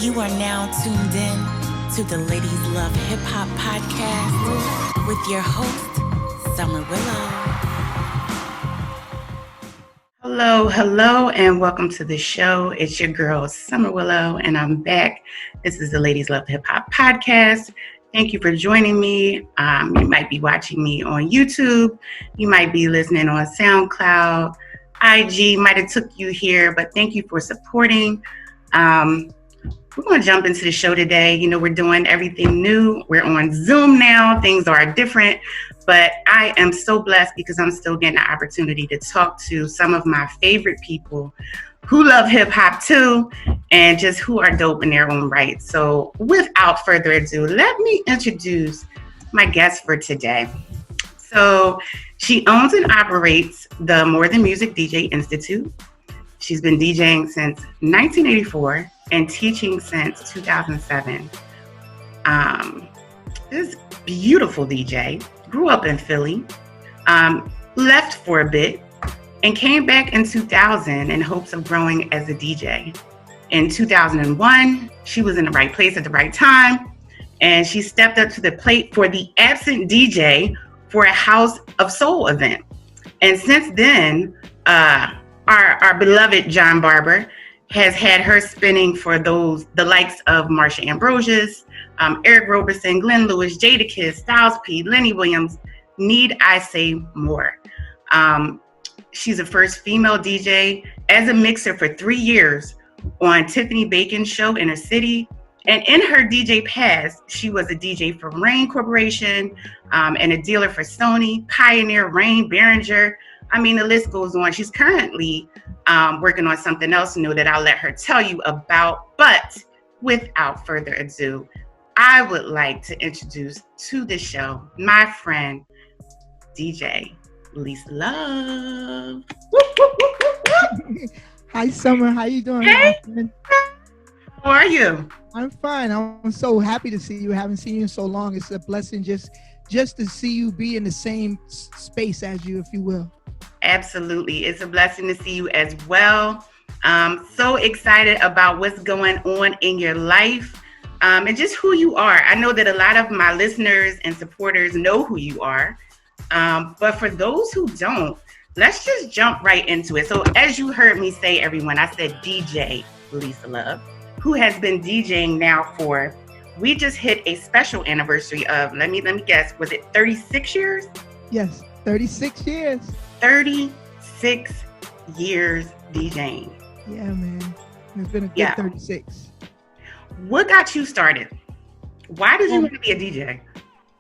You are now tuned in to the Ladies Love Hip Hop podcast with your host, Summer Willow. Hello, and welcome to the show. It's your girl, Summer Willow, and I'm back. This is the Ladies Love Hip Hop podcast. Thank you for joining me. You might be watching me on YouTube. You might be listening on SoundCloud. IG might have took you here, but thank you for supporting. We're going to jump into the show today. You know, we're doing everything new. We're on Zoom now. Things are different, but I am so blessed because I'm still getting the opportunity to talk to some of my favorite people who love hip hop too, and just who are dope in their own right. So without further ado, let me introduce my guest for today. So she owns and operates the More Than Music DJ Institute. She's been DJing since 1984 and teaching since 2007. This beautiful DJ grew up in Philly, left for a bit, and came back in 2000 in hopes of growing as a DJ. In 2001, she was in the right place at the right time, and she stepped up to the plate for the absent DJ for a House of Soul event. And since then, our beloved John Barber has had her spinning for the likes of Marsha Ambrosius, Eric Roberson, Glenn Lewis, Jadakiss, Styles P, Lenny Williams. Need I say more? She's the first female DJ as a mixer for 3 years on Tiffany Bacon's show Inner City. And in her DJ past, she was a DJ for Rain Corporation and a dealer for Sony, Pioneer, Rain, Behringer. I mean, the list goes on. She's currently working on something else new that I'll let her tell you about. But without further ado, I would like to introduce to the show my friend, DJ Lisa Love. Hi, Summer. How you doing? Hey. How are you? I'm fine. I'm so happy to see you. I haven't seen you in so long. It's a blessing just to see you be in the same space as you, if you will. Absolutely. It's a blessing to see you as well. So excited about what's going on in your life and just who you are. I know that a lot of my listeners and supporters know who you are. But for those who don't, let's just jump right into it. So as you heard me say, everyone, I said DJ Lisa Love, who has been DJing now for, we just hit a special anniversary of, let me guess, was it 36 years? Yes, 36 years. 36 years DJing. Yeah, man. It's been a good 36. What got you started? Why did you want to be a DJ?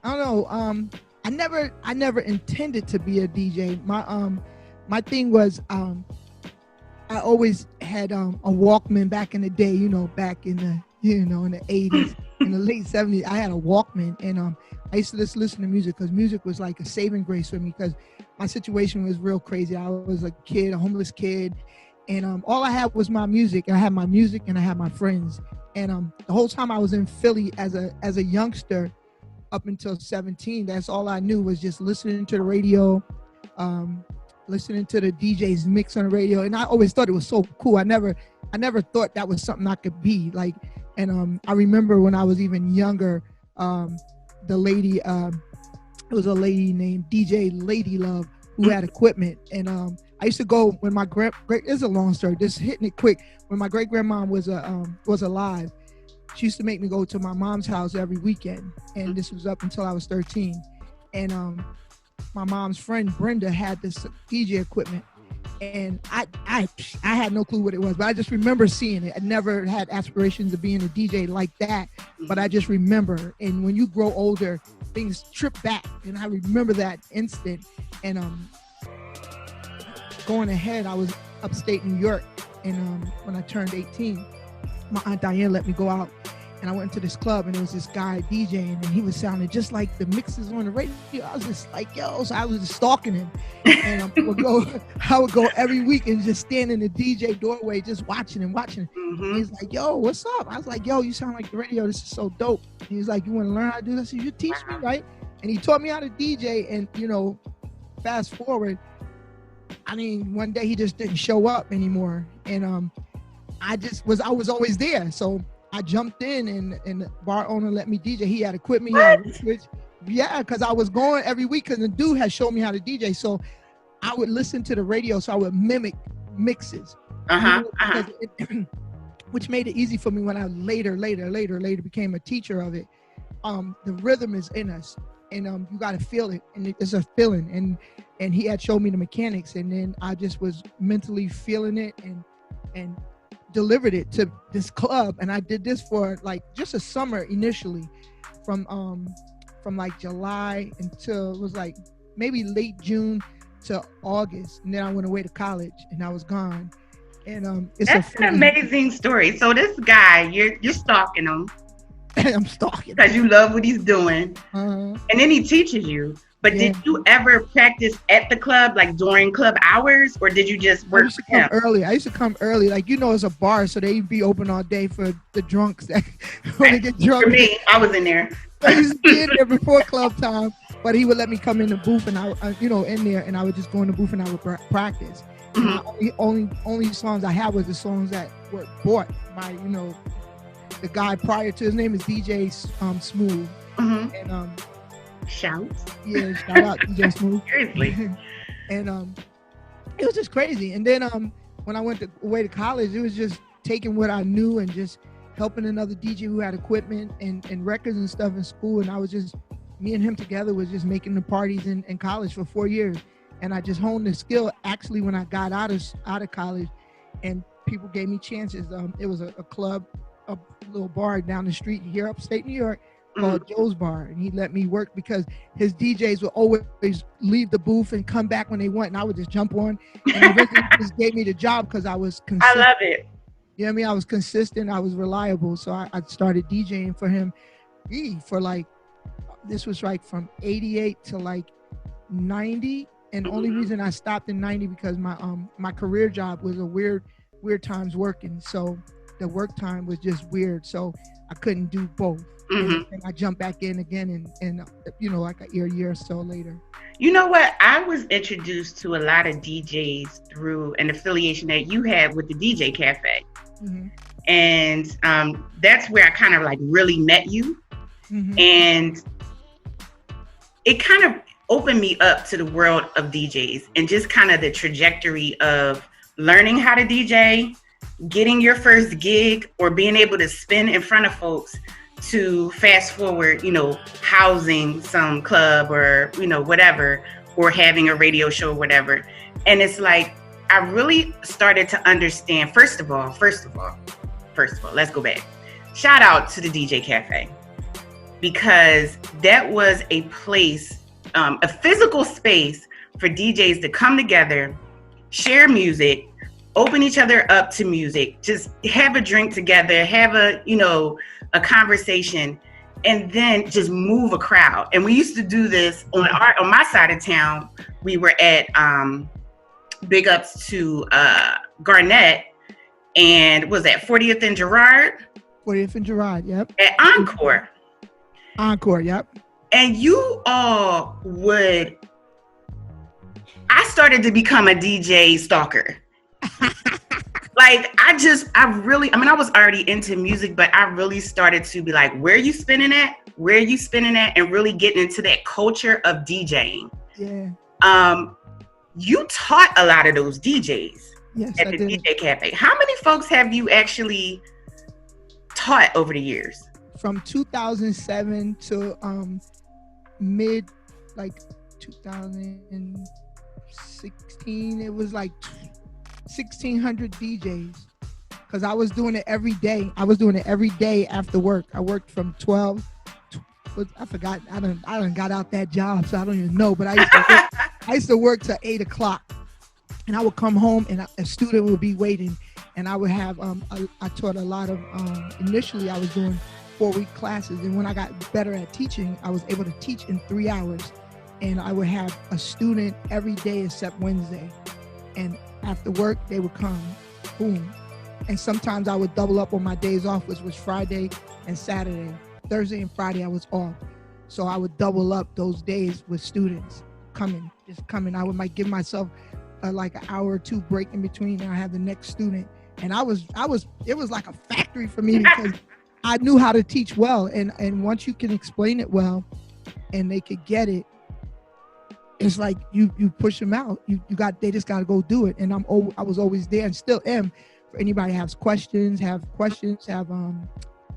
I don't know. I never intended to be a DJ. My thing was I always had a Walkman back in the day, back in the in the 80s, in the late 70s. I had a Walkman, and I used to just listen to music because music was like a saving grace for me because my situation was real crazy. I was a kid, a homeless kid, and all I had was my music. I had my music and I had my friends. And the whole time I was in Philly as a youngster, up until 17, that's all I knew was just listening to the radio, listening to the DJs mix on the radio. And I always thought it was so cool. I never thought that was something I could be like. And I remember when I was even younger, the lady, it was a lady named DJ Lady Love who had equipment. And I used to go when my it's a long story, just hitting it quick. When my great grandma was alive, she used to make me go to my mom's house every weekend. And this was up until I was 13. And my mom's friend Brenda had this DJ equipment. And I had no clue what it was, but I just remember seeing it. I never had aspirations of being a DJ like that, but I just remember. And when you grow older, things trip back. And I remember that instant. And going ahead, I was upstate New York. And when I turned 18, my Aunt Diane let me go out. And I went to this club, and there was this guy DJing, and he was sounding just like the mixes on the radio. I was just like, yo, so I was just stalking him. And I would go every week and just stand in the DJ doorway, just watching him. Mm-hmm. He's like, yo, what's up? I was like, yo, you sound like the radio. This is so dope. And he's like, you want to learn how to do this? I said, you teach me, right? And he taught me how to DJ. And, fast forward, I mean, one day he just didn't show up anymore. And I was always there. So I jumped in and the bar owner let me DJ. He had equipment. He had switch. Yeah, because I was going every week because the dude had shown me how to DJ. So I would listen to the radio. So I would mimic mixes. Which made it easy for me when I later became a teacher of it. The rhythm is in us, and you got to feel it, and it's a feeling. And he had showed me the mechanics, and then I just was mentally feeling it and delivered it to this club. And I did this for like just a summer initially, from like July until it was like maybe late June to August, and then I went away to college, and I was gone. And that's an amazing story. So this guy, you're stalking him. I'm stalking because you love what he's doing, and then he teaches you. But did you ever practice at the club, like during club hours, or did you just work? I used to come early. Like, it's a bar, so they be open all day for the drunks that want to get drunk. For me, I was in there. I used to be in there before club time, but he would let me come in the booth, and I in there, and I would just go in the booth and I would practice. Only songs I had was the songs that were bought by the guy prior to. His name is DJ Smooth. And shout out DJ Smooth. Seriously. And it was just crazy. And then when I went away to college, it was just taking what I knew and just helping another DJ who had equipment and records and stuff in school. And I was just, me and him together was just making the parties in college for 4 years. And I just honed the skill actually when I got out of college, and people gave me chances. It was a club, a little bar down the street here upstate New York called Joe's Bar, and he let me work because his DJs would always leave the booth and come back when they want, and I would just jump on. And eventually just gave me the job because I was consistent. I love it. You know what I mean? I was consistent. I was reliable. So I started DJing for him for like, this was like from 88 to like 90. And the only reason I stopped in 90 because my career job was a weird times working. So the work time was just weird. So I couldn't do both. And I jumped back in again and like a year or so later. You know what? I was introduced to a lot of DJs through an affiliation that you had with the DJ Cafe. And that's where I kind of like really met you. And it kind of opened me up to the world of DJs and just kind of the trajectory of learning how to DJ, getting your first gig, or being able to spin in front of folks, to fast forward, housing some club or, whatever, or having a radio show or whatever. And it's like, I really started to understand, first of all, let's go back. Shout out to the DJ Cafe, because that was a place, a physical space for DJs to come together, share music, open each other up to music, just have a drink together, have a conversation, and then just move a crowd. And we used to do this on my side of town. We were at big ups to Garnett, and was that 40th and Girard? 40th and Girard, yep. At Encore. Encore, yep. And you all would, I started to become a DJ stalker. Like, I was already into music, but I really started to be like, where are you spinning at? And really getting into that culture of DJing. Yeah. You taught a lot of those DJs at the did. DJ Cafe. How many folks have you actually taught over the years? From 2007 to mid like 2016, it was like 1,600 DJs, because I was doing it every day. After work. I worked from 12. I forgot. I done got out that job, so I don't even know. But I used to work till 8 o'clock, and I would come home, and a student would be waiting, and I would have. I taught a lot of. Initially, I was doing 4-week classes, and when I got better at teaching, I was able to teach in 3 hours, and I would have a student every day except Wednesday, and after work they would come, boom, and sometimes I would double up on my days off, which was Friday and Saturday. Thursday and Friday I was off, so I would double up those days with students coming. I might give myself like an hour or two break in between, and I have the next student, and it was like a factory for me, because I knew how to teach well, and once you can explain it well, and they could get it, it's like you push them out. They just got to go do it. And I was always there and still am for anybody has questions, have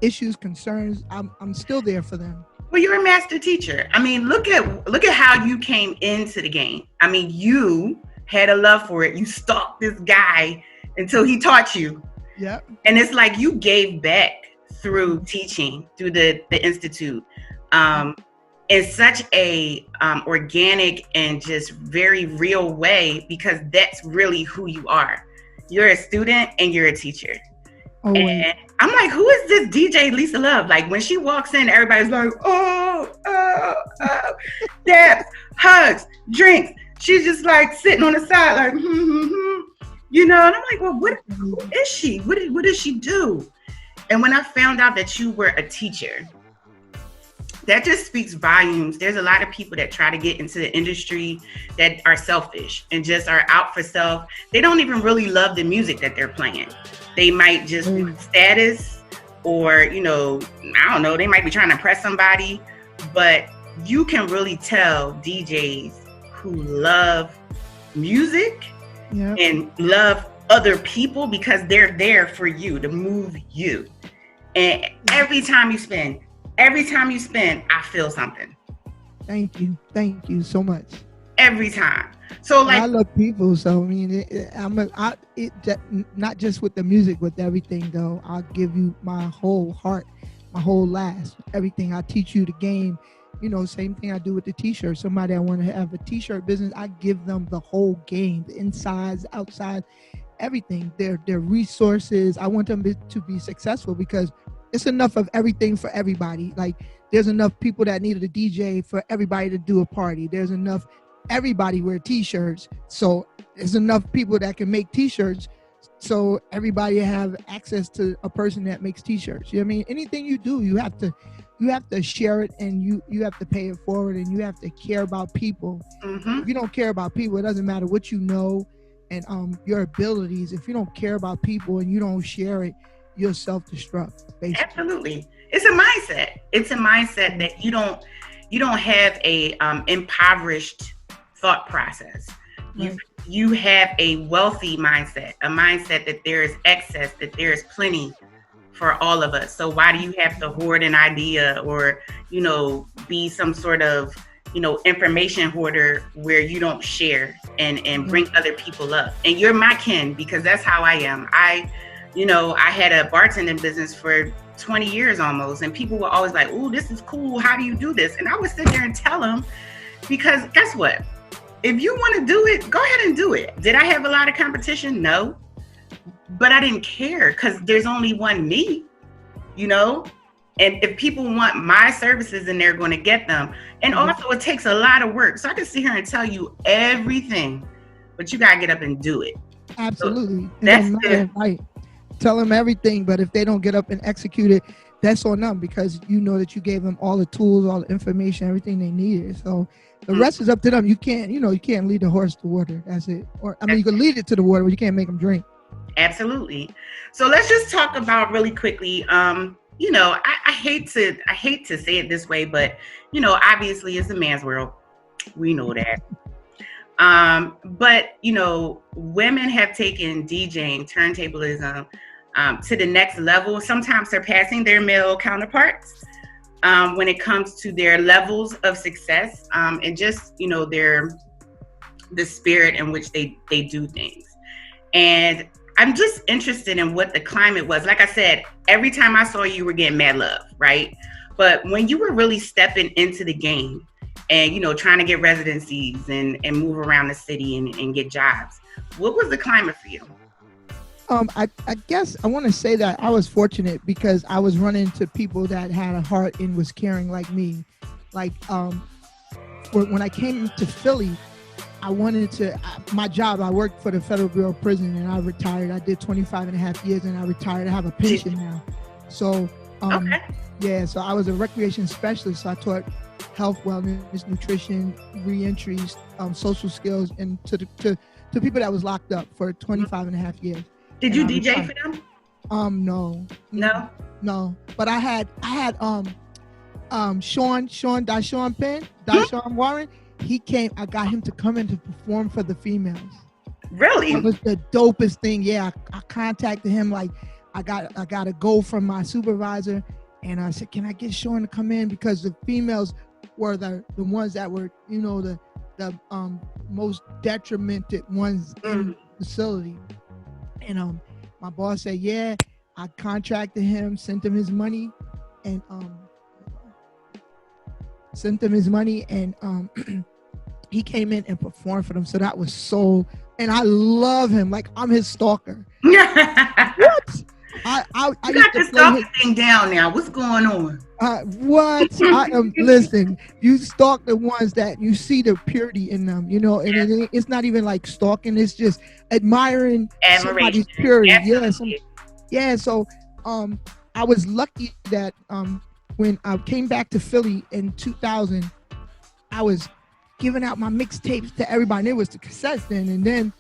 issues, concerns. I'm still there for them. Well, you're a master teacher. I mean, look at how you came into the game. I mean, you had a love for it. You stalked this guy until he taught you. Yeah. And it's like you gave back through teaching, through the institute, in such a organic and just very real way, because that's really who you are. You're a student and you're a teacher. Oh, and I'm like, who is this DJ Lisa Love? Like when she walks in, everybody's like, oh, dabs, hugs, drinks. She's just like sitting on the side, like, you know. And I'm like, well, who is she? What does she do? And when I found out that you were a teacher, that just speaks volumes. There's a lot of people that try to get into the industry that are selfish and just are out for self. They don't even really love the music that they're playing. They might just be status, or, you know, I don't know, they might be trying to impress somebody. But you can really tell DJs who love music and love other people, because they're there for you, to move you. And every time you spend, I feel something. Thank you so much. Every time. So like, I love people. So I mean, not just with the music, with everything though. I'll give you my whole heart, my whole last, everything. I teach you the game. You know, same thing I do with the t-shirt. Somebody I want to have a t-shirt business, I give them the whole game, the insides, outside, everything. Their resources. I want them to be successful, because it's enough of everything for everybody. Like there's enough people that needed a DJ for everybody to do a party. There's enough everybody wear t-shirts. So there's enough people that can make t-shirts. So everybody have access to a person that makes t-shirts. You know what I mean? Anything you do, you have to share it, and you have to pay it forward, and you have to care about people. Mm-hmm. If you don't care about people, it doesn't matter what you know and your abilities. If you don't care about people and you don't share it, you'll self-destruct, basically. Absolutely. It's a mindset. It's a mindset that you don't have a impoverished thought process. Right. You have a wealthy mindset, a mindset that there is excess, that there is plenty for all of us. So why do you have to hoard an idea, or, you know, be some sort of, you know, information hoarder where you don't share and bring other people up? And you're my kin, because that's how I am. I had a bartending business for 20 years almost, and people were always like, "Ooh, this is cool. How do you do this?" And I would sit there and tell them, because guess what? If you want to do it, go ahead and do it. Did I have a lot of competition? No. But I didn't care, because there's only one me, you know? And if people want my services, then they're going to get them. And also, it takes a lot of work. So I can sit here and tell you everything, but you got to get up and do it. Absolutely. So that's right. Tell them everything, but if they don't get up and execute it, that's on them, because you know that you gave them all the tools, all the information, everything they needed. So the rest is up to them. You can't lead the horse to water. That's it. Or you can lead it to the water, but you can't make them drink. Absolutely. So let's just talk about really quickly. I hate to say it this way, but obviously it's a man's world. We know that. But women have taken DJing, turntablism, to the next level, sometimes surpassing their male counterparts when it comes to their levels of success, and just the spirit in which they do things. And I'm just interested in what the climate was. Like I said, every time I saw you, you were getting mad love, right? But when you were really stepping into the game and, trying to get residencies and move around the city and get jobs, what was the climate for you? I guess I want to say that I was fortunate, because I was running to people that had a heart and was caring like me. Like when I came to Philly, I wanted to, my job, I worked for the Federal Bureau of Prison, and I retired. I did 25 and a half years, and I retired. I have a pension now. So, so I was a recreation specialist. So I taught health, wellness, nutrition, reentry, social skills, and to people that was locked up for 25 and a half years. Did you DJ for them? No. No? No, but I had Deshaun Penn, Deshaun Warren. He came. I got him to come in to perform for the females. Really? That was the dopest thing. Yeah, I contacted him. Like, I got a go from my supervisor, and I said, "Can I get Sean to come in?" Because the females were the ones that were, the most detrimented ones in the facility. And my boss said, "Yeah." I contracted him, sent him his money, and he came in and performed for them. So that was and I love him. Like, I'm his stalker. What? I you got this stalking thing down now. What's going on? What? Listen, you stalk the ones that you see the purity in them, and it's not even like stalking. It's just admiring somebody's purity. Yeah, so I was lucky that when I came back to Philly in 2000, I was giving out my mixtapes to everybody. And it was the cassettes then, and then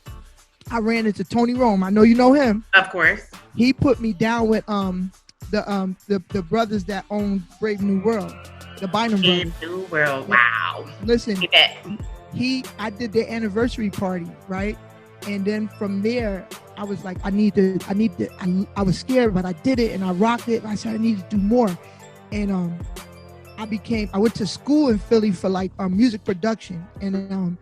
I ran into Tony Rome. I know you know him. Of course. He put me down with the brothers that own Brave New World, the Bynum brothers. Brave New World. Wow. Listen, I did their anniversary party, right? And then from there, I was like, I was scared, but I did it and I rocked it. I said, I need to do more. And I went to school in Philly for like music production. And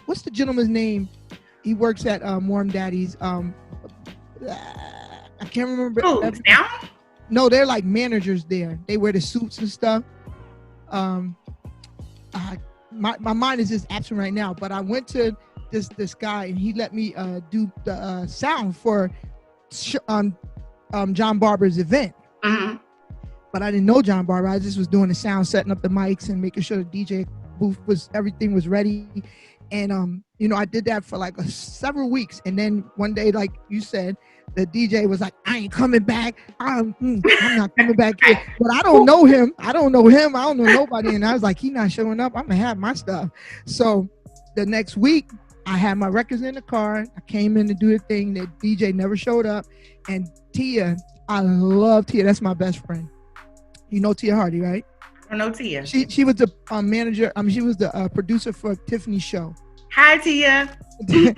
what's the gentleman's name? He works at Warm Daddy's. I can't remember. Oh, now? No, they're like managers there. They wear the suits and stuff. My mind is just absent right now, but I went to this guy and he let me do the sound for John Barber's event. Mm-hmm. But I didn't know John Barber. I just was doing the sound, setting up the mics and making sure the DJ booth everything was ready. And I did that for like several weeks. And then one day, like you said, the DJ was like, I ain't coming back. I'm not coming back here. But I don't know him. I don't know nobody. And I was like, he's not showing up. I'm going to have my stuff. So the next week, I had my records in the car. I came in to do the thing. The DJ never showed up. And Tia, I love Tia. That's my best friend. You know Tia Hardy, right? I know Tia. She was the manager. She was the producer for Tiffany's show. Hi, Tia. Tia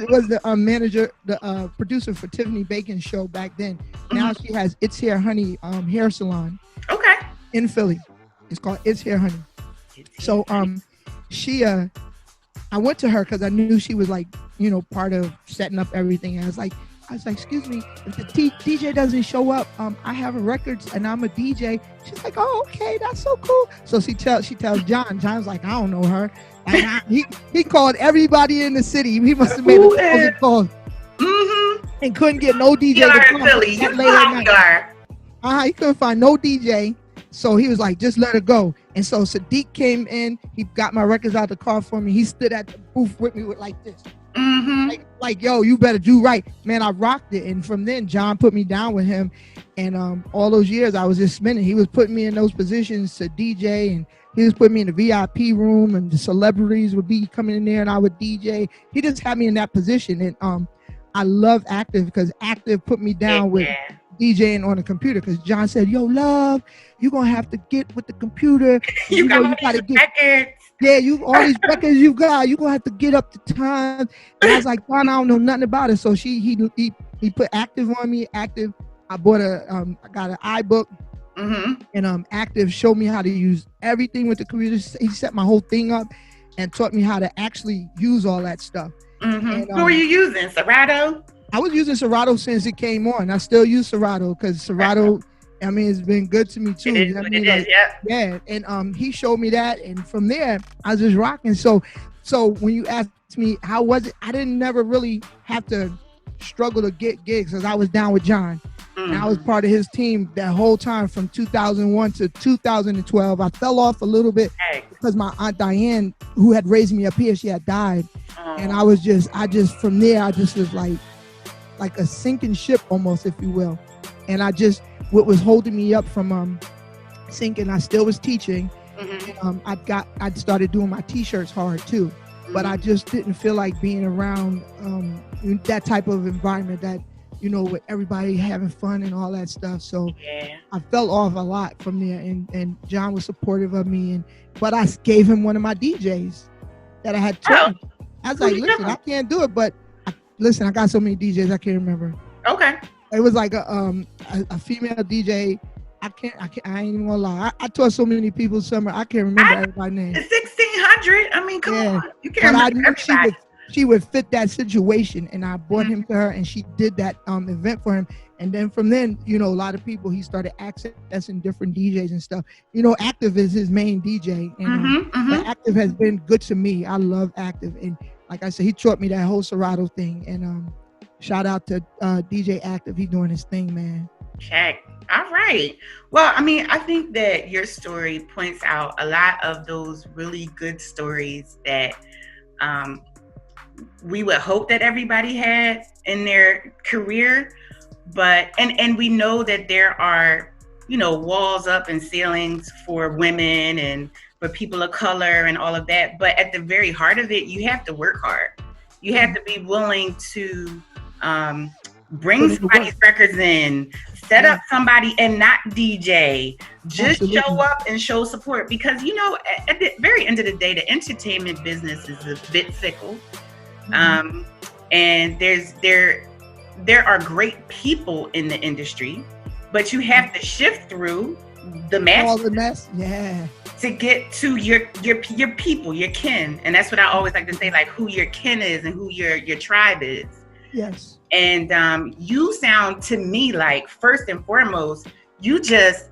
was the manager, the producer for Tiffany Bacon's show back then. Now she has It's Hair Honey hair salon. Okay. In Philly. It's called It's Hair Honey. So she I went to her because I knew she was like, part of setting up everything. I was like, excuse me, if the DJ doesn't show up, I have records and I'm a DJ. She's like, oh, okay, that's so cool. So she tells John. John's like, I don't know her. Like, he called everybody in the city. He must have made a thousand calls. Mm-hmm. And couldn't get no DJ to come. Philly. You know how we are. He couldn't find no DJ. So he was like, just let her go. And so Sadiq came in. He got my records out the car for me. He stood at the booth with me with like this. Mm-hmm. Like, yo, you better do right. Man, I rocked it. And from then, John put me down with him. And all those years, I was just spinning. He was putting me in those positions to DJ. And he was putting me in the VIP room. And the celebrities would be coming in there and I would DJ. He just had me in that position. And I love Active because Active put me down with DJing on the computer. Because John said, yo, love, you're going to have to get with the computer. You got to get records. Yeah, all these records you got, you're going to have to get up to time. And I was like, John, I don't know nothing about it. So he put Active on me. Active, I bought I got an iBook. Mm-hmm. And Active showed me how to use everything with the computer. He set my whole thing up and taught me how to actually use all that stuff. Mm-hmm. And, who were you using? Serato? I was using Serato since it came on. I still use Serato because Serato, it's been good to me too. Yeah. And he showed me that, and from there I was just rocking. So when you asked me how was it, I didn't never really have to struggle to get gigs because I was down with John. And I was part of his team that whole time from 2001 to 2012. I fell off a little bit because my Aunt Diane, who had raised me up here, she had died. And I just from there, I just was like a sinking ship almost, if you will. And what was holding me up from sinking, I still was teaching. And, I started doing my t-shirts hard too. But I just didn't feel like being around that type of environment, with everybody having fun and all that stuff. So Yeah. I fell off a lot from there, and John was supportive of me, but I gave him one of my DJs that I had taught. I was like, listen, I can't do it, but listen, I got so many DJs I can't remember. Okay. It was like a female DJ. I ain't even gonna lie. I taught so many people Summer. I can't remember everybody's name. 1,600. I mean, come on. You can't but remember everybody. She would fit that situation, and I brought him to her, and she did that event for him. And then from then, a lot of people, he started accessing different DJs and stuff. Active is his main DJ, and but Active has been good to me. I love Active, and like I said, he taught me that whole Serato thing. And shout out to DJ Active. He's doing his thing, man. Check. All right. Well, I mean, I think that your story points out a lot of those really good stories that we would hope that everybody had in their career. But, and we know that there are, walls up and ceilings for women and for people of color and all of that. But at the very heart of it, you have to work hard. You have to be willing to bring somebody's records in, set up somebody and not DJ, just show up and show support. Because, at the very end of the day, the entertainment business is a bit fickle. And there are great people in the industry, but you have to shift through the mess. All the mess, yeah. To get to your people, your kin. And that's what I always like to say, like who your kin is and who your tribe is. Yes. And you sound to me like, first and foremost, you just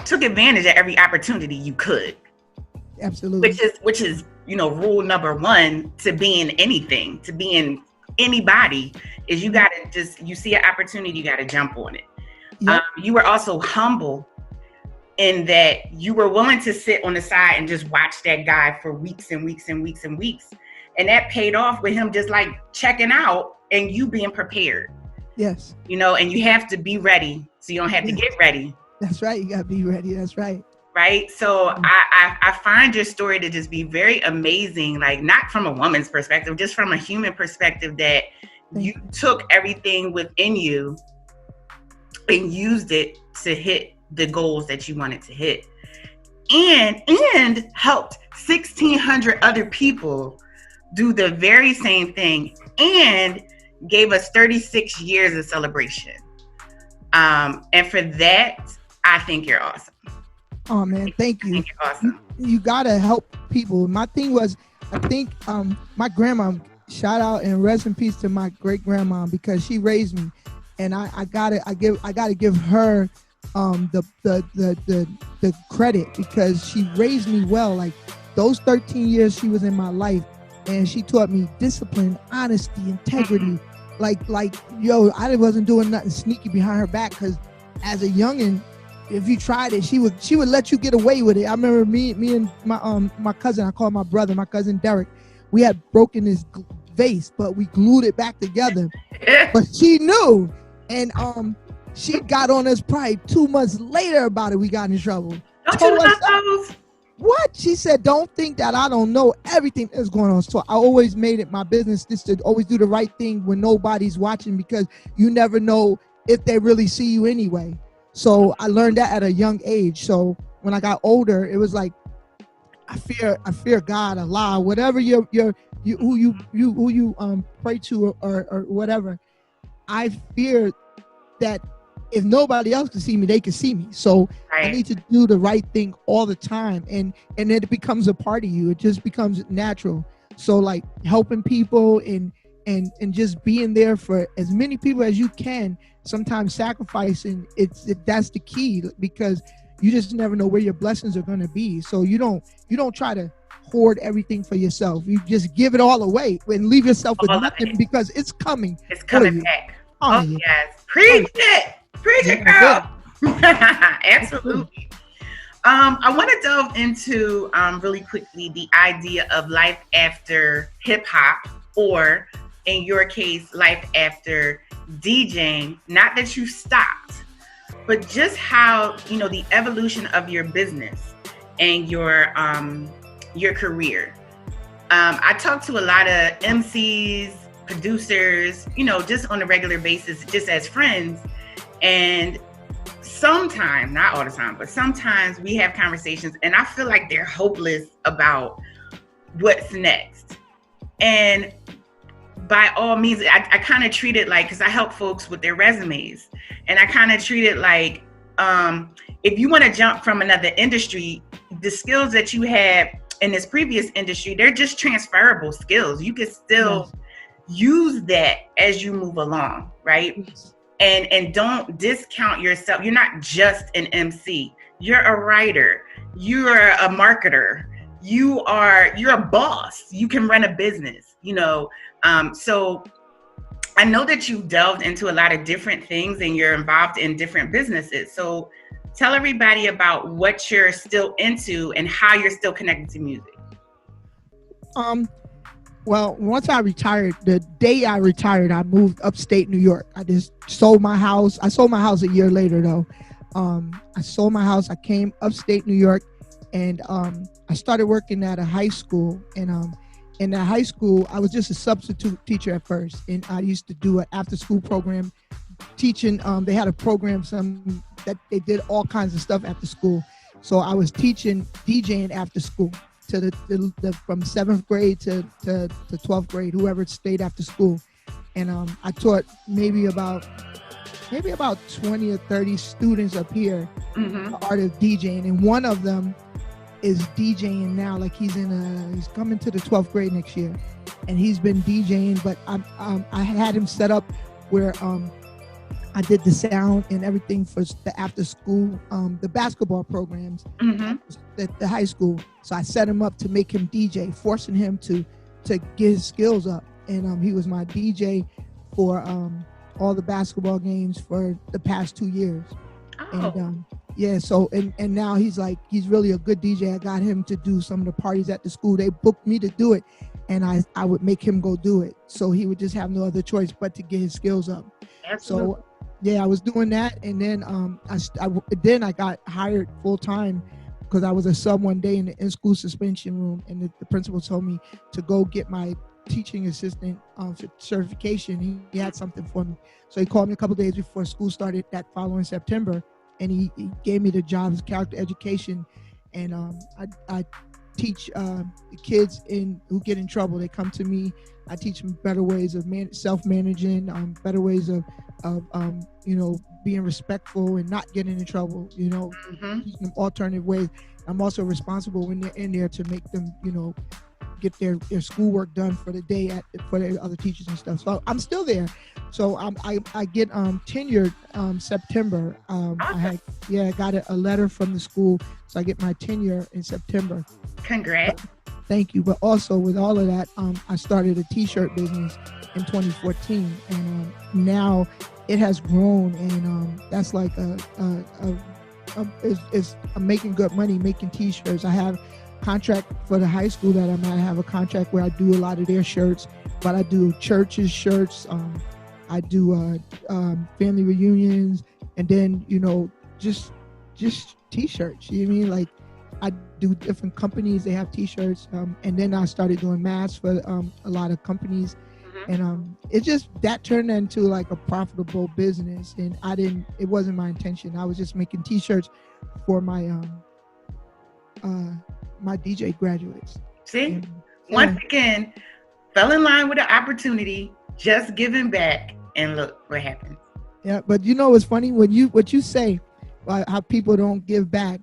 took advantage of every opportunity you could. Absolutely. Which is rule number one to being anything, to being anybody, is you see an opportunity, you got to jump on it. Yep. You were also humble in that you were willing to sit on the side and just watch that guy for weeks and weeks and weeks and weeks. And that paid off with him just like checking out and you being prepared. Yes. And you have to be ready so you don't have to get ready. That's right. You got to be ready. That's right. Right. So I find your story to just be very amazing, like not from a woman's perspective, just from a human perspective, that you took everything within you and used it to hit the goals that you wanted to hit, and helped 1,600 other people do the very same thing, and gave us 36 years of celebration. And for that, I think you're awesome. Oh man, thank you. I think you're awesome. You gotta help people. My thing was, I think my grandma, shout out and rest in peace to my great grandma, because she raised me, and I gotta give her the credit, because she raised me well. Like those 13 years she was in my life, and she taught me discipline, honesty, integrity. Like I wasn't doing nothing sneaky behind her back, because as a youngin', if you tried it, she would let you get away with it. I remember me and my cousin, I call my brother, my cousin Derek, we had broken his vase, but we glued it back together. But she knew, and she got on us probably 2 months later about it. We got in trouble. What? She said, don't think that I don't know everything that's going on. So I always made it my business just to always do the right thing when nobody's watching, because you never know if they really see you anyway. So I learned that at a young age. So when I got older, it was like, I fear God, Allah, whatever who you pray to or whatever. I fear that if nobody else can see me, they can see me. So I need to do the right thing all the time, and then it becomes a part of you. It just becomes natural. So like helping people and just being there for as many people as you can. Sometimes sacrificing, that's the key, because you just never know where your blessings are going to be. So you don't try to hoard everything for yourself. You just give it all away and leave yourself with nothing, because it's coming. It's coming back. Oh yes, preach it, girl. Absolutely. I want to delve into really quickly the idea of life after hip hop, or in your case, life after DJing. Not that you stopped, but just how, the evolution of your business and your career. I talk to a lot of MCs, producers, just on a regular basis, just as friends. And sometimes, not all the time, but sometimes we have conversations and I feel like they're hopeless about what's next. And by all means, I kind of treat it like, because I help folks with their resumes, and I kind of treat it like, if you want to jump from another industry, the skills that you had in this previous industry, they're just transferable skills. You can still use that as you move along, right? Yes. And don't discount yourself. You're not just an MC. You're a writer. You're a marketer. You're a boss. You can run a business, So I know that you've delved into a lot of different things and you're involved in different businesses. So tell everybody about what you're still into and how you're still connected to music. Well, once I retired, the day I retired, I moved upstate New York. I just sold my house. I sold my house a year later, though. I sold my house. I came upstate New York, and I started working at a high school. And in that high school, I was just a substitute teacher at first, and I used to do an after-school program, teaching. They had a program that they did all kinds of stuff after school. So I was teaching DJing after school to the from 7th grade to 12th grade, whoever stayed after school. And I taught maybe about 20 or 30 students up here the art of DJing, and one of them is DJing now. Like he's coming to the 12th grade next year, and he's been DJing. But I had him set up where I did the sound and everything for the after school, the basketball programs at the high school. So I set him up to make him DJ, forcing him to get his skills up. And he was my DJ for all the basketball games for the past 2 years. Oh. And so and now he's really a good DJ. I got him to do some of the parties at the school. They booked me to do it, and I would make him go do it. So he would just have no other choice but to get his skills up. Absolutely. So I was doing that, and then I got hired full time because I was a sub one day in the in-school suspension room, and the principal told me to go get my teaching assistant certification. He had something for me, so he called me a couple days before school started that following September, and he gave me the job as character education. And I teach the kids who get in trouble. They come to me. I teach them better ways of self-managing, better ways of being respectful and not getting in trouble. Teaching them alternative ways. I'm also responsible when they're in there to make them, get their schoolwork done for the day for the other teachers and stuff. So I'm still there. So I get tenured September. I got a letter from the school, so I get my tenure in September. Congrats. Thank you. But also with all of that, I started a t-shirt business in 2014, and now it has grown, and that's like I'm making good money making t-shirts. I have contract for the high school that I'm at. I have a contract where I do a lot of their shirts, but I do churches shirts. I do family reunions, and then just t-shirts. You know what I mean? Like I do different companies. They have t-shirts, and then I started doing masks for a lot of companies, and it just that turned into like a profitable business. And it wasn't my intention. I was just making t-shirts for my my DJ graduates. See, once again, fell in line with the opportunity, just giving back, and look what happened. Yeah, but what's funny what you say, how people don't give back.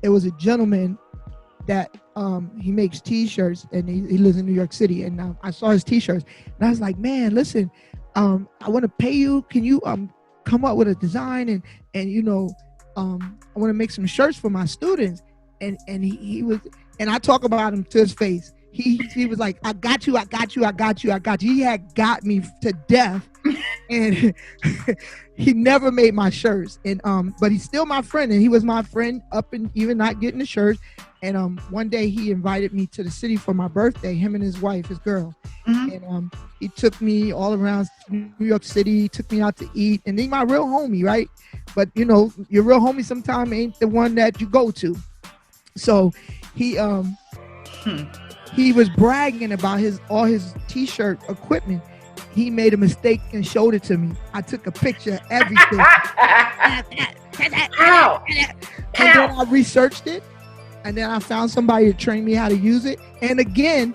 It was a gentleman that he makes t-shirts, and he lives in New York City, and I saw his t-shirts, and I was like, man, listen, I want to pay you. Can you come up with a design and I want to make some shirts for my students. And he was, and I talk about him to his face. He was like, I got you. He had got me to death, and he never made my shirts. And but he's still my friend, and he was my friend up and even not getting the shirts. And one day he invited me to the city for my birthday. Him and his wife, his girl, and he took me all around New York City. Took me out to eat, and he's my real homie, right? But your real homie sometimes ain't the one that you go to. So he he was bragging about all his t-shirt equipment. He made a mistake and showed it to me. I took a picture of everything. How? And then I researched it, and then I found somebody to train me how to use it. And again,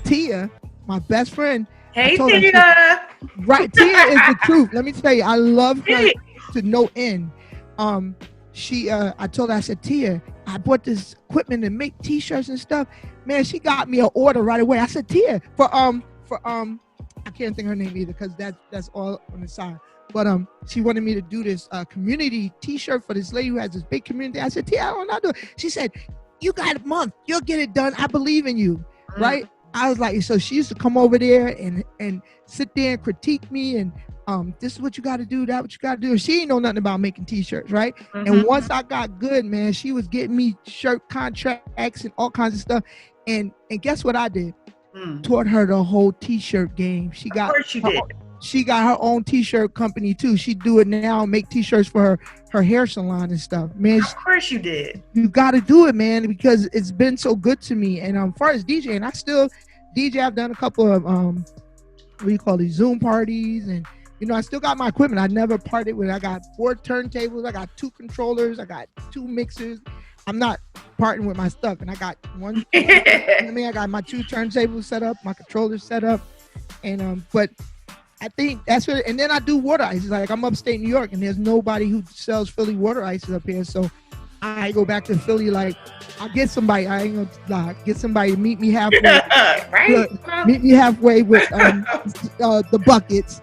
Tia, my best friend. Hey, Tia. Tia. Right, Tia is the truth. Let me tell you, I love her to no end. I told her, I said, Tia, I bought this equipment to make t-shirts and stuff. Man, she got me an order right away. I said, Tia, for I can't think of her name either because that's all on the side. But she wanted me to do this community t-shirt for this lady who has this big community. I said, Tia, I don't know how to do it. She said, you got a month. You'll get it done. I believe in you. Right? I was like, so she used to come over there and sit there and critique me and this is what you got to do, that what you got to do. She ain't know nothing about making t-shirts, right? And once I got good, man, she was getting me shirt contracts and all kinds of stuff. And guess what I did? Taught her the whole t-shirt game. Of course you did. She got her own t-shirt company too. She do it now, make t-shirts for her hair salon and stuff. Man, of course you did. You got to do it, man, because it's been so good to me. And as far as DJing, I still DJ. I've done a couple of what do you call these Zoom parties, and I still got my equipment. I never parted with it. I got 4 turntables. I got 2 controllers. I got 2 mixers. I'm not parting with my stuff, and I got one. I got my 2 turntables set up, my controllers set up, and but I think that's what. And then I do water ice. Like I'm upstate New York, and there's nobody who sells Philly water ices up here, so I go back to Philly. Like I'll get somebody. I ain't gonna lie. Get somebody to meet me halfway. Right? Meet me halfway with the buckets,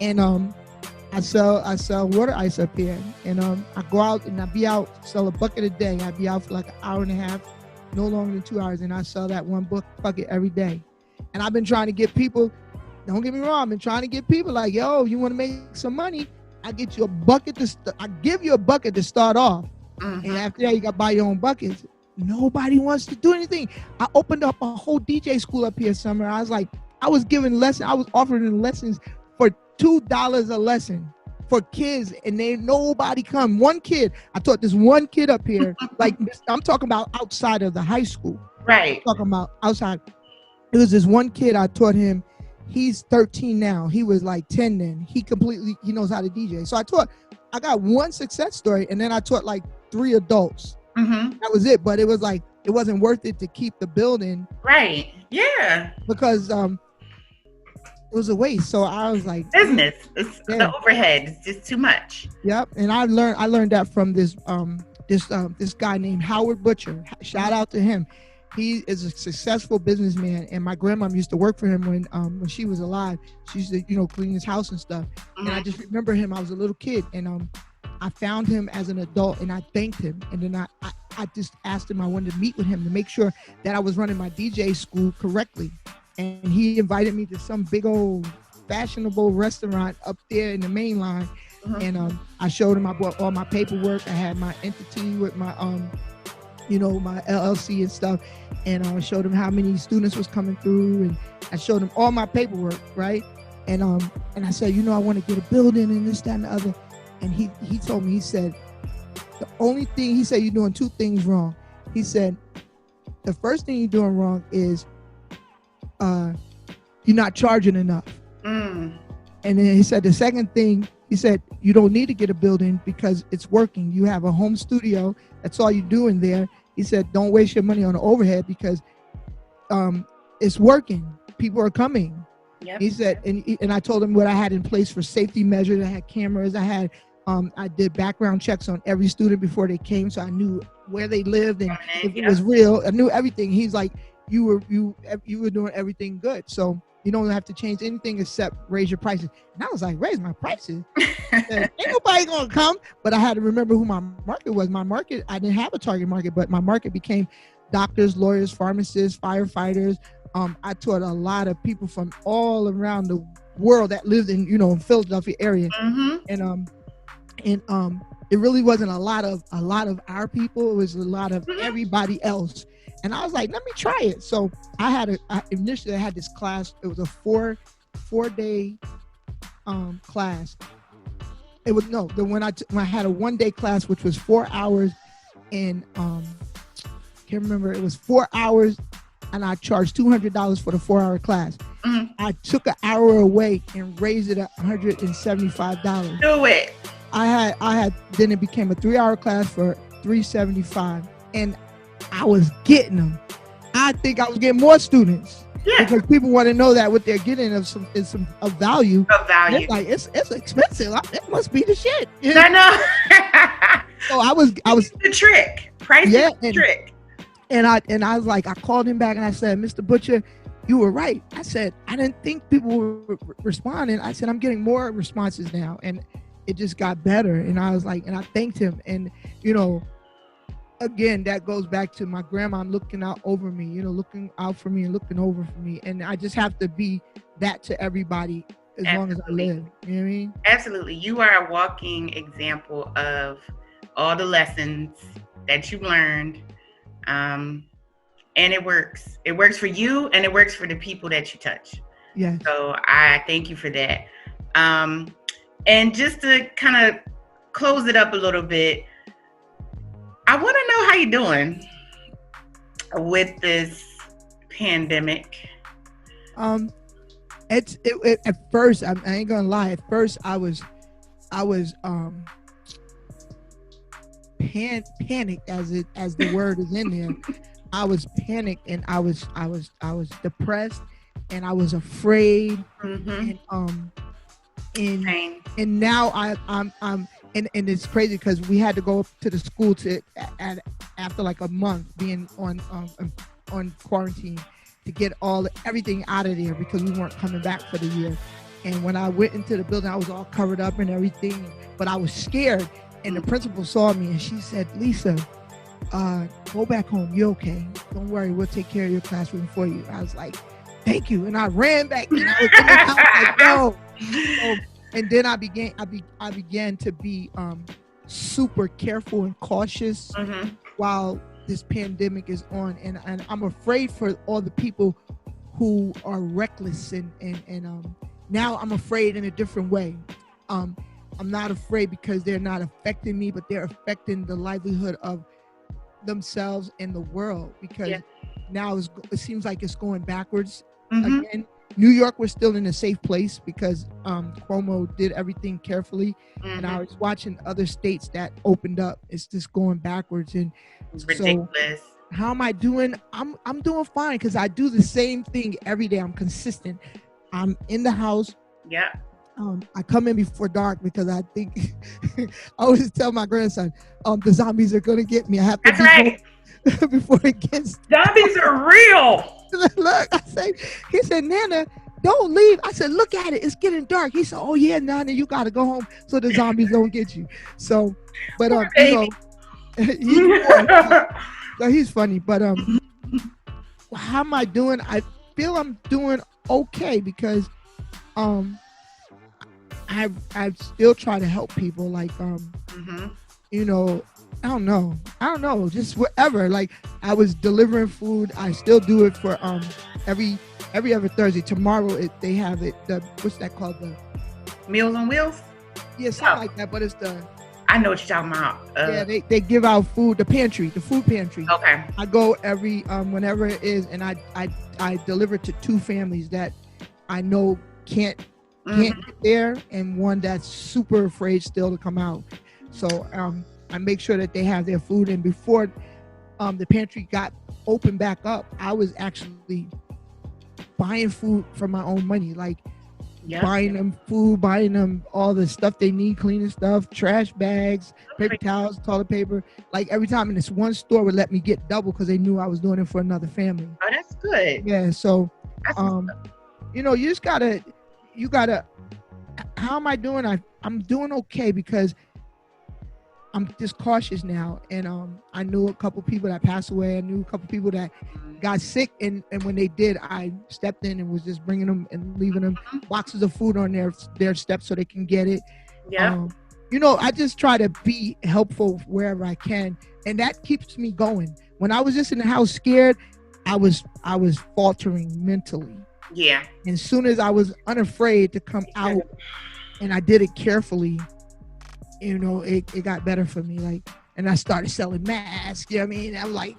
and I sell water ice up here, and I go out and I be out, sell a bucket a day. I be out for like an hour and a half, no longer than 2 hours, and I sell that one bucket every day. And I've been trying to get people, don't get me wrong, I've been trying to get people like, yo, you want to make some money? I get you a bucket I give you a bucket to start off, and after that you got to buy your own buckets. Nobody wants to do anything. I opened up a whole DJ school up here somewhere. I was offering lessons for $2 a lesson for kids, and nobody come. One kid, I taught this one kid up here, like I'm talking about outside of the high school. Right. I'm talking about outside. It was this one kid I taught him. He's 13 now. He was like 10 then. He knows how to DJ. So I got one success story, and then I taught like 3 adults. That was it. But it was like, it wasn't worth it to keep the building. Right. Yeah. Because it was a waste. So I was like, business. The overhead is just too much. Yep. And I learned that from this guy named Howard Butcher. Shout out to him. He is a successful businessman, and my grandma used to work for him when she was alive. She used to clean his house and stuff. And I just remember him. I was a little kid, and I found him as an adult, and I thanked him. And then I just asked him, I wanted to meet with him to make sure that I was running my DJ school correctly. And he invited me to some big old fashionable restaurant up there in the main line. And I showed him, I brought all my paperwork. I had my entity with my my LLC and stuff. And I showed him how many students was coming through, and I showed him all my paperwork, right? And I said, I want to get a building and this, that, and the other. And he told me, he said, the only thing, he said, you're doing 2 things wrong. He said, the first thing you're doing wrong is you're not charging enough. And then he said, the second thing, he said, you don't need to get a building because it's working. You have a home studio. That's all you're doing there. He said, don't waste your money on the overhead because it's working. People are coming. Yep. He said, and I told him what I had in place for safety measures. I had cameras. I did background checks on every student before they came, so I knew where they lived and if it was real. I knew everything. He's like, you were doing everything good, so you don't have to change anything except raise your prices. And I was like, raise my prices? Ain't nobody gonna come. But I had to remember who my market was. My market, I didn't have a target market, but my market became doctors, lawyers, pharmacists, firefighters. I taught a lot of people from all around the world that lived in Philadelphia area. And it really wasn't a lot of our people. It was a lot of everybody else. And I was like, let me try it. So initially I had this class. It was a four-day class. It was when I had a 1-day class, which was 4 hours, and can't remember. It was 4 hours and I charged $200 for the 4-hour class. Mhm. I took an hour away and raised it at $175. Do it. Then it became a 3-hour class for $375, and I was getting them. I think I was getting more students. Yeah. Because people want to know that what they're getting is some of value. Of value. It's like it's expensive. It must be the shit. I know. So I was the trick. Price is the trick. And I was like, I called him back and I said, Mr. Butcher, you were right. I said, I didn't think people were responding. I said, I'm getting more responses now, and it just got better. And I was like, and I thanked him. And again, that goes back to my grandma looking out over me, looking out for me and looking over for me. And I just have to be that to everybody as long as I live. You know what I mean? Absolutely. You are a walking example of all the lessons that you learned. And it works. It works for you, and it works for the people that you touch. Yeah. So I thank you for that. And just to kind of close it up a little bit, I want to know how you're doing with this pandemic. At first, I ain't gonna lie. At first, I was panicked, as the word is in there. I was panicked, and I was depressed, and I was afraid, Mm-hmm. and now I'm. And it's crazy because we had to go to the school after like a month being on quarantine to get everything out of there because we weren't coming back for the year. And when I went into the building, I was all covered up and everything, but I was scared. And the principal saw me and she said, Lisa, go back home. You're okay. Don't worry. We'll take care of your classroom for you. I was like, thank you. And I ran back and I was in the house like, no. So, and then I began to be super careful and cautious while this pandemic is on, and I'm afraid for all the people who are reckless and now I'm afraid in a different way. I'm not afraid because they're not affecting me, but they're affecting the livelihood of themselves and the world, because now it seems like it's going backwards again. New York was still in a safe place because Cuomo did everything carefully, and I was watching other states that opened up. It's just going backwards, and it's ridiculous. So how am I doing? I'm doing fine because I do the same thing every day. I'm consistent. I'm in the house. Yeah. I come in before dark because I think I always tell my grandson, the zombies are gonna get me. I have to be home before it gets. Zombies are real. Look, he said, Nana, don't leave. I said, look at it. It's getting dark. He said, oh yeah, Nana, you got to go home so the zombies don't get you. So, but, he's funny, but, how am I doing? I feel I'm doing okay because, I still try to help people. Like, I don't know, just whatever. Like, I was delivering food. I still do it for every other Thursday. Tomorrow they have it. What's that called? The Meals on Wheels. Yeah, something like that. But it's I know what you're talking about. Yeah, they give out food. The food pantry. Okay. I go every whenever it is, and I deliver to 2 families that I know can't get there, and one that's super afraid still to come out. So I make sure that they have their food. And before the pantry got opened back up, I was actually buying food from my own money, like buying them food, buying them all the stuff they need, cleaning stuff, trash bags, paper towels, toilet paper. Like every time, and this one store would let me get double because they knew I was doing it for another family. Oh, that's good. Yeah, so you just gotta. How am I doing? I'm doing okay because I'm just cautious now, and I knew a couple people that passed away. I knew a couple people that got sick, and when they did, I stepped in and was just bringing them and leaving them boxes of food on their steps so they can get it. Yeah. I just try to be helpful wherever I can, and that keeps me going. When I was just in the house scared, I was faltering mentally. Yeah. And as soon as I was unafraid to come out, and I did it carefully, it got better for me. Like, and I started selling masks. You know what I mean? I'm like,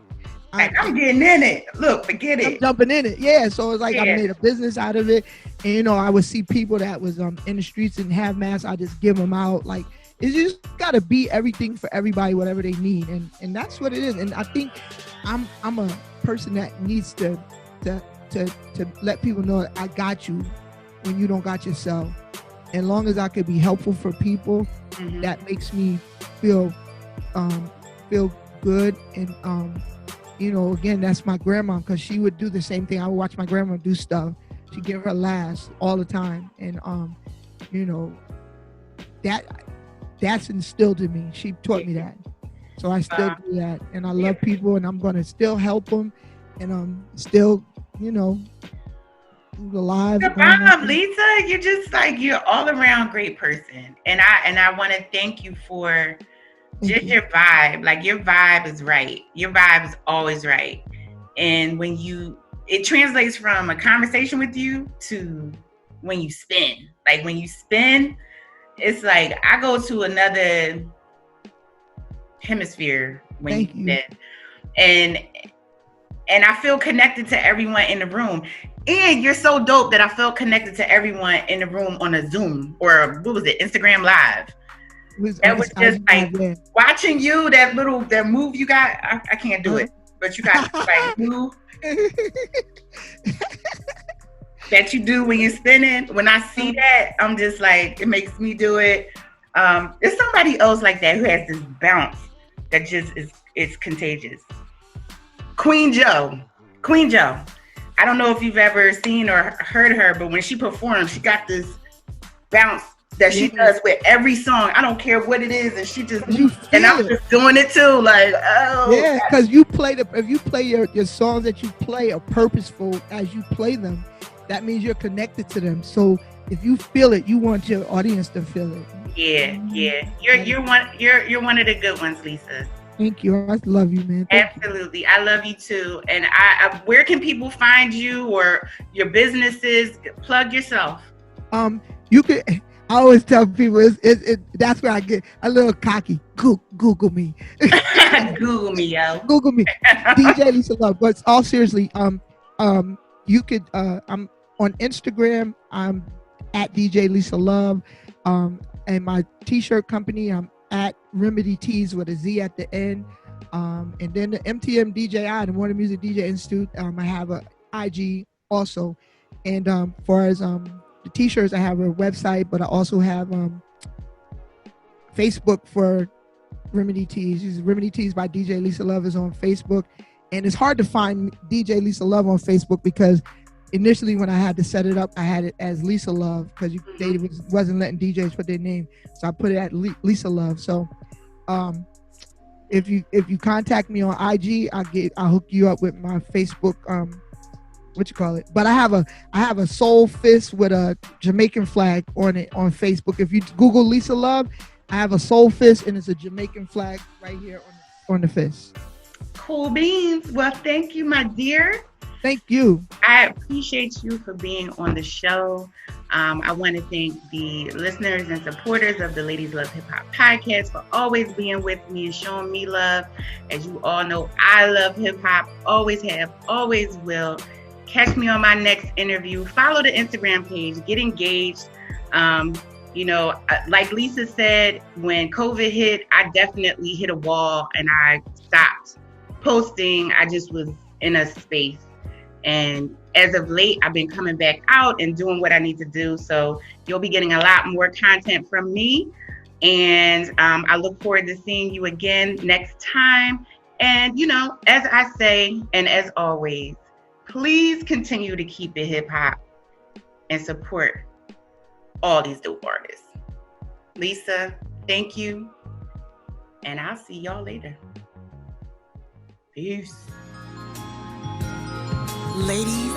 Like, I'm getting in it. Look, forget it. I'm jumping in it. Yeah. So it's like I Yeah. made a business out of it. And, you know, I would see people that was in the streets and have masks. I just give them out. Like, it's just got to be everything for everybody, whatever they need. And that's what it is. And I think I'm a person that needs to let people know that I got you when you don't got yourself. And long as I could be helpful for people, that makes me feel good. And you know, again, that's my grandma, because she would do the same thing. I would watch my grandma do stuff. She'd give her laughs all the time. And you know, that's instilled in me. She taught me that. So I still do that. And I love people, and I'm gonna still help them, and still, you know, do the live. Lisa, you're just like, you're all around great person. And I want to thank you for just your vibe. Like, your vibe is right. Your vibe is always right. And when it translates from a conversation with you to when you spin. Like, when you spin, it's like I go to another hemisphere when you spin. And I feel connected to everyone in the room. And you're so dope that I felt connected to everyone in the room on a Zoom or what was it, Instagram Live. That was just like watching you, that move you got. I can't do it, but you got like move that you do when you're spinning. When I see that, I'm just like, it makes me do it. There's somebody else like that who has this bounce that just it's contagious. Queen Joe. I don't know if you've ever seen or heard her, but when she performs, she got this bounce that she does with every song. I don't care what it is, and she just and I'm just doing it too. Like, oh yeah, because if you play your songs that you play are purposeful as you play them, that means you're connected to them. So if you feel it, you want your audience to feel it. Yeah. You're one of the good ones, Lisa. Thank you. I love you, man. Absolutely. I love you too. And I where can people find you or your businesses? Plug yourself. You could. I always tell people that's where I get a little cocky. Google me. Google me, yo. Google me. DJ Lisa Love. But all seriously, you could. I'm on Instagram. I'm at DJ Lisa Love. And my t-shirt company, I'm at Remedy Tees with a Z at the end. And then the MTM DJI, the Morning Music DJ Institute, I have a IG also. And far as the t-shirts, I have a website, but I also have Facebook for Remedy Tees. Remedy Tees by DJ Lisa Love is on Facebook. And it's hard to find DJ Lisa Love on Facebook because initially when I had to set it up, I had it as Lisa Love because they wasn't letting DJs put their name. So I put it at Lisa Love. So if you contact me on IG, I'll hook you up with my Facebook but I have a soul fist with a Jamaican flag on it on Facebook. If you Google Lisa Love, I have a soul fist and it's a Jamaican flag right here on the fist. Cool beans. Well, thank you, my dear. Thank you. I appreciate you for being on the show. I want to thank the listeners and supporters of the Ladies Love Hip Hop podcast for always being with me and showing me love. As you all know, I love hip hop. Always have, always will. Catch me on my next interview. Follow the Instagram page. Get engaged. Like Lisa said, when COVID hit, I definitely hit a wall and I stopped posting. I just was in a space. And as of late, I've been coming back out and doing what I need to do. So you'll be getting a lot more content from me. And I look forward to seeing you again next time. And, as I say, and as always, please continue to keep it hip hop and support all these dope artists. Lisa, thank you. And I'll see y'all later. Peace. Ladies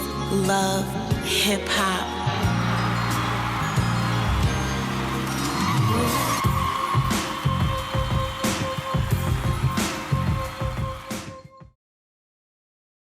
love hip hop.